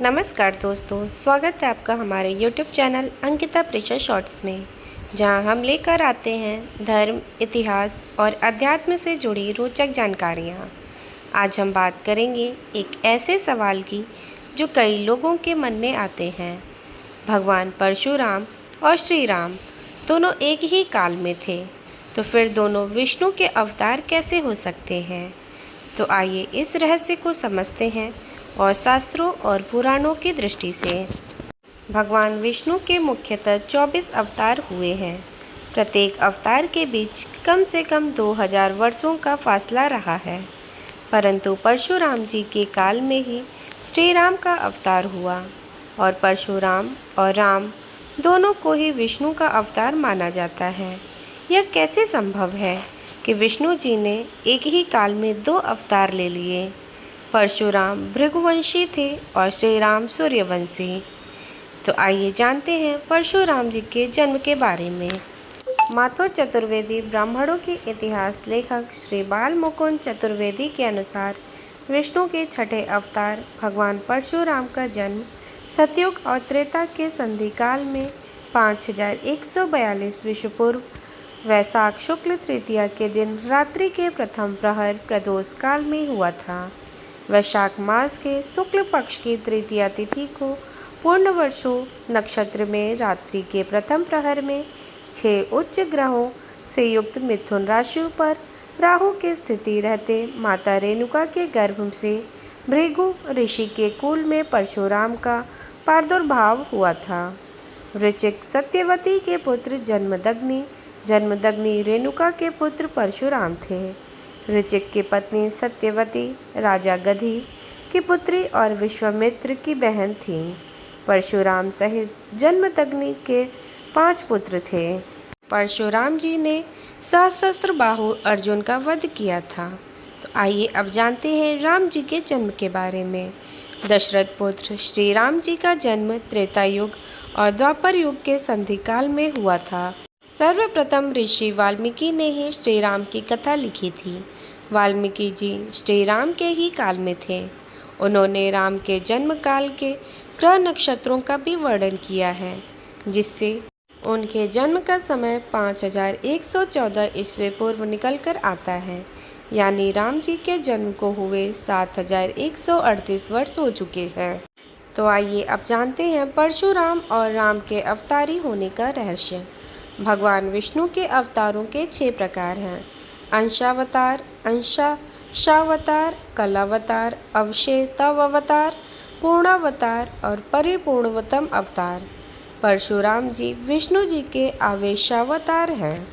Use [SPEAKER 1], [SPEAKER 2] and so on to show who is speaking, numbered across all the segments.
[SPEAKER 1] नमस्कार दोस्तों, स्वागत है आपका हमारे YouTube channel Ankita pressure shorts में, जहां हम लेकर आते हैं धर्म, इतिहास और अध्यात्म से जुड़ी रोचक जानकारियां। आज हम बात करेंगे एक ऐसे सवाल की जो कई लोगों के मन में आते हैं। भगवान परशुराम और श्री राम दोनों एक ही काल में थे, तो फिर दोनों विष्णु के अवतार कैसे हो सकते हैं? तो आइए इस रहस्य को समझते हैं और शास्त्रों और पुराणों की दृष्टि से। भगवान विष्णु के मुख्यतः 24 अवतार हुए हैं। प्रत्येक अवतार के बीच कम से कम 2000 वर्षों का फासला रहा है, परंतु परशुराम जी के काल में ही श्री राम का अवतार हुआ और परशुराम और राम दोनों को ही विष्णु का अवतार माना जाता है। यह कैसे संभव है कि विष्णु जी ने एक ही काल में 2 अवतार ले लिए? परशुराम भृगुवंशी थे और श्री राम सूर्यवंशी। तो आइए जानते हैं परशुराम जी के जन्म के बारे में। माथुर चतुर्वेदी ब्राह्मणों के इतिहास लेखक श्री बाल मुकुंद चतुर्वेदी के अनुसार विष्णु के छठे अवतार भगवान परशुराम का जन्म सतयुग और त्रेता के संधि काल में 5142 विश्व पूर्व वैशाख शुक्ल तृतीया के दिन रात्रि के प्रथम प्रहर प्रदोष काल में हुआ था। वैशाख मास के शुक्ल पक्ष की तृतीया तिथि को पूर्णवर्षो नक्षत्र में रात्रि के प्रथम प्रहर में 6 उच्च ग्रहों से युक्त मिथुन राशि पर राहु की स्थिति रहते माता रेणुका के गर्भ से भृगु ऋषि के कुल में परशुराम का प्रादुर्भाव हुआ था। वृश्चिक सत्यवती के पुत्र जन्मदग्नि रेणुका के पुत्र परशुराम थे। ऋचिक की पत्नी सत्यवती राजा गधी की पुत्री और विश्वामित्र की बहन थी। परशुराम सहित जन्मदग्नि के 5 पुत्र थे। परशुराम जी ने सशस्त्र बाहु अर्जुन का वध किया था। तो आइए अब जानते हैं राम जी के जन्म के बारे में। दशरथ पुत्र श्री राम जी का जन्म त्रेता युग और द्वापर युग के संधि काल में हुआ था। सर्वप्रथम ऋषि वाल्मीकि ने ही श्री राम की कथा लिखी थी। वाल्मीकि जी श्री राम के ही काल में थे। उन्होंने राम के जन्म काल के ग्रह नक्षत्रों का भी वर्णन किया है, जिससे उनके जन्म का समय 5114 ईस्वी पूर्व निकल कर आता है, यानी राम जी के जन्म को हुए 7138 वर्ष हो चुके हैं। तो आइए अब जानते हैं परशुराम और राम के अवतारी होने का रहस्य। भगवान विष्णु के अवतारों के 6 प्रकार हैं: अंशावतार, अंशावतार, कलावतार, अवशेषावतार, पूर्णावतार और परिपूर्णवतम अवतार। परशुराम जी विष्णु जी के आवेशावतार हैं।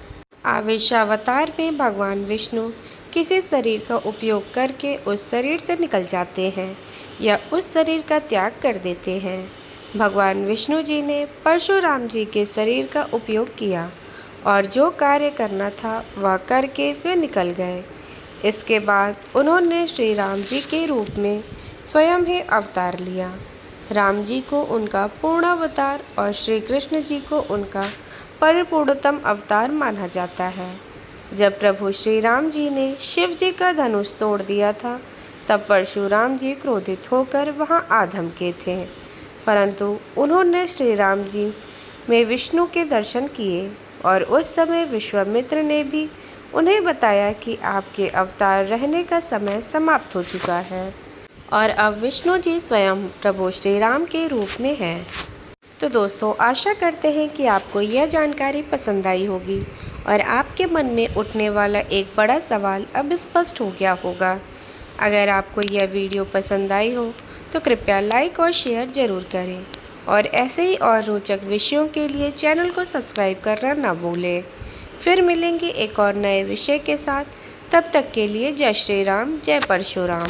[SPEAKER 1] आवेशावतार में भगवान विष्णु किसी शरीर का उपयोग करके उस शरीर से निकल जाते हैं या उस शरीर का त्याग कर देते हैं। भगवान विष्णु जी ने परशुराम जी के शरीर का उपयोग किया और जो कार्य करना था वह करके वे निकल गए। इसके बाद उन्होंने श्री राम जी के रूप में स्वयं ही अवतार लिया। राम जी को उनका पूर्णावतार और श्री कृष्ण जी को उनका परिपूर्णतम अवतार माना जाता है। जब प्रभु श्री राम जी ने शिव जी का धनुष तोड़ दिया था, तब परशुराम जी क्रोधित होकर वहां आ धमके थे, परंतु उन्होंने श्री राम जी में विष्णु के दर्शन किए और उस समय विश्वामित्र ने भी उन्हें बताया कि आपके अवतार रहने का समय समाप्त हो चुका है और अब विष्णु जी स्वयं प्रभु श्री राम के रूप में हैं। तो दोस्तों, आशा करते हैं कि आपको यह जानकारी पसंद आई होगी और आपके मन में उठने वाला एक बड़ा सवाल अब स्पष्ट हो गया होगा। अगर आपको यह वीडियो पसंद आई हो तो कृपया लाइक और शेयर ज़रूर करें और ऐसे ही और रोचक विषयों के लिए चैनल को सब्सक्राइब करना ना भूलें। फिर मिलेंगे एक और नए विषय के साथ। तब तक के लिए जय श्री राम, जय परशुराम।